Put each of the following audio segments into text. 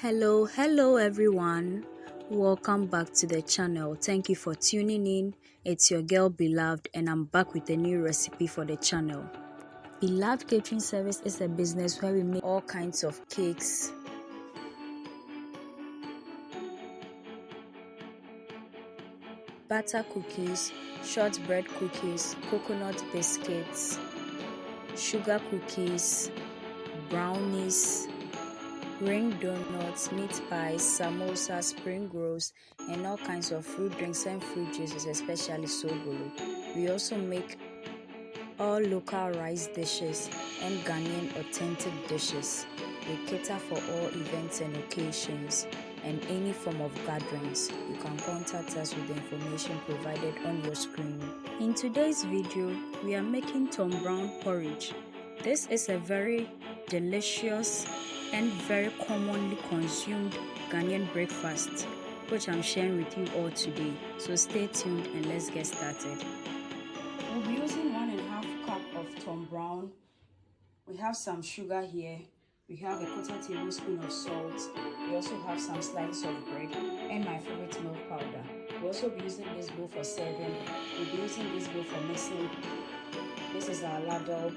Hello everyone. Welcome back to the channel. Thank you for tuning in. It's your girl Beloved and I'm back with a new recipe for the channel. Beloved Catering Service is a business where we make all kinds of cakes, butter cookies, shortbread cookies, coconut biscuits, sugar cookies, brownies, ring donuts, meat pies, samosas, spring rolls, and all kinds of fruit drinks and fruit juices, especially sobolo. We also make all local rice dishes and Ghanaian authentic dishes. We cater for all events and occasions and any form of gatherings. You can contact us with the information provided on your screen. In today's video, we are making Tom Brown porridge. This is a very delicious and very commonly consumed Ghanaian breakfast, which I'm sharing with you all today. So stay tuned and let's get started. We'll be using 1.5 cup of Tom Brown. We have some sugar here. We have a 1/4 tablespoon of salt. We also have some slices of bread and my favorite milk powder. We'll also be using this bowl for serving. We'll be using this bowl for mixing. This is our ladle,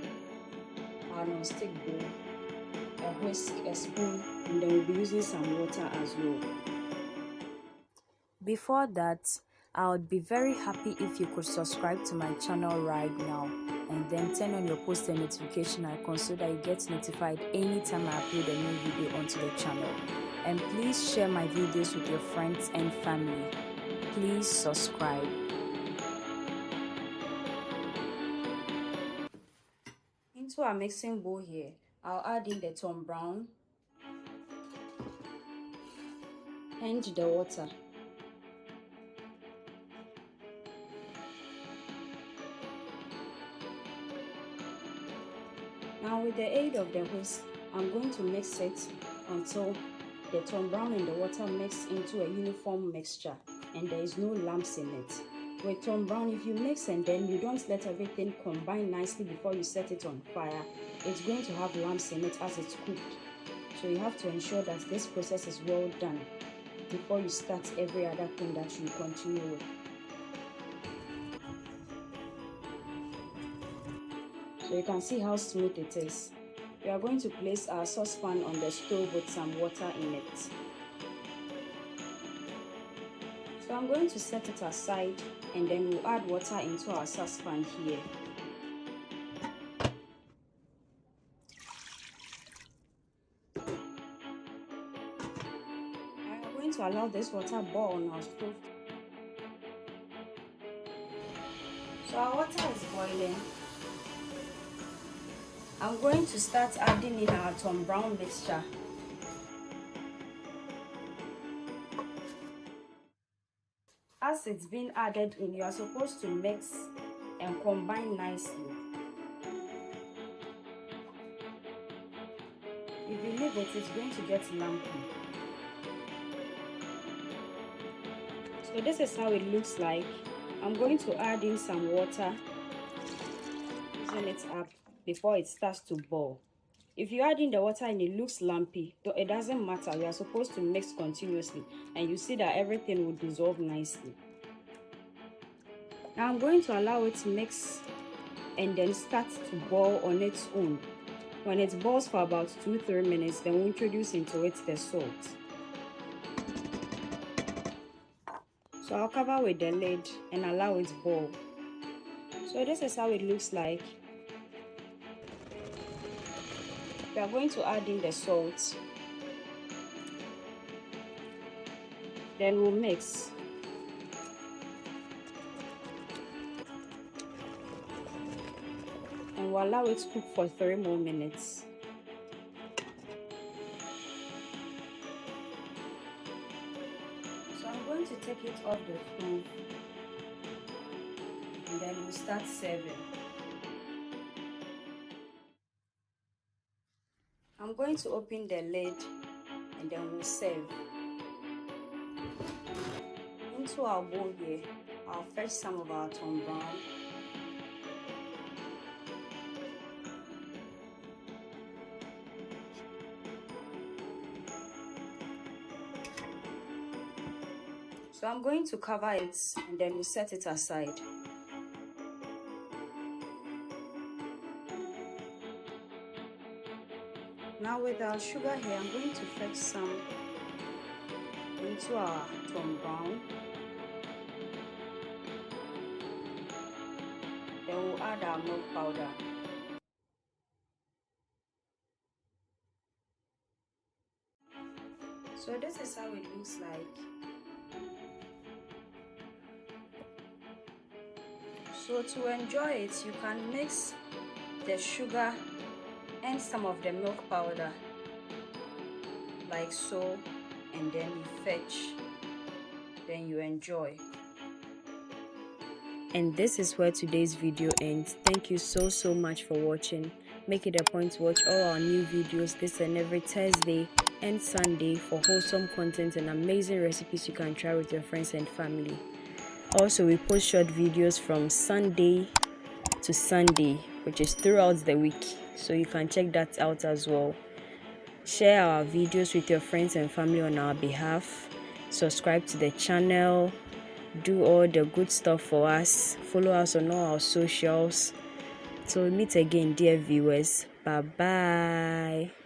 our non-stick bowl, a whisk, a spoon, and then we'll be using some water as well. Before that, I would be very happy if you could subscribe to my channel right now and then turn on your post and notification icon so that you get notified anytime I upload a new video onto the channel. And please share my videos with your friends and family. Please subscribe. Into our mixing bowl here, I'll add in the Tom Brown and the water. Now with the aid of the whisk, I'm going to mix it until the Tom Brown and the water mix into a uniform mixture and there is no lumps in it. With Tom Brown, if you mix and then you don't let everything combine nicely before you set it on fire, it's going to have lumps in it as it's cooked. So you have to ensure that this process is well done before you start every other thing that you continue with. So you can see how smooth it is. We are going to place our saucepan on the stove with some water in it. So I'm going to set it aside and then we'll add water into our saucepan here. I'm going to allow this water boil on our stove. So our water is boiling. I'm going to start adding in our Tom Brown mixture. As it's been added in, you are supposed to mix and combine nicely. If you leave it, it's going to get lumpy. So this is how it looks like. I'm going to add in some water, using it up before it starts to boil. If you add in the water and it looks lumpy, it doesn't matter. You are supposed to mix continuously and you see that everything will dissolve nicely. Now I'm going to allow it to mix and then start to boil on its own. When it boils for about 2-3 minutes, then we'll introduce into it the salt. So I'll cover with the lid and allow it to boil. So this is how it looks like. We are going to add in the salt. Then we'll mix. And we'll allow it to cook for 3 more minutes. So I'm going to take it off the stove and then we'll start serving. I'm going to open the lid and then we'll serve. Into our bowl here, I'll fetch some of our Tom Brown. So I'm going to cover it and then we'll set it aside. Now with our sugar here, I'm going to fetch some into our tone brown. Then we'll add our milk powder. So this is how it looks like. So to enjoy it, you can mix the sugar and some of the milk powder like so, and then you fetch, then you enjoy. And this is where today's video ends. Thank you so much for watching. Make it a point to watch all our new videos this and every Thursday and Sunday for wholesome content and amazing recipes you can try with your friends and family. Also, we post short videos from Sunday to Sunday, which is throughout the week, so you can check that out as well. Share our videos with your friends and family on our behalf. Subscribe to the channel. Do all the good stuff for us. Follow us on all our socials. So we'll meet again, dear viewers. Bye bye.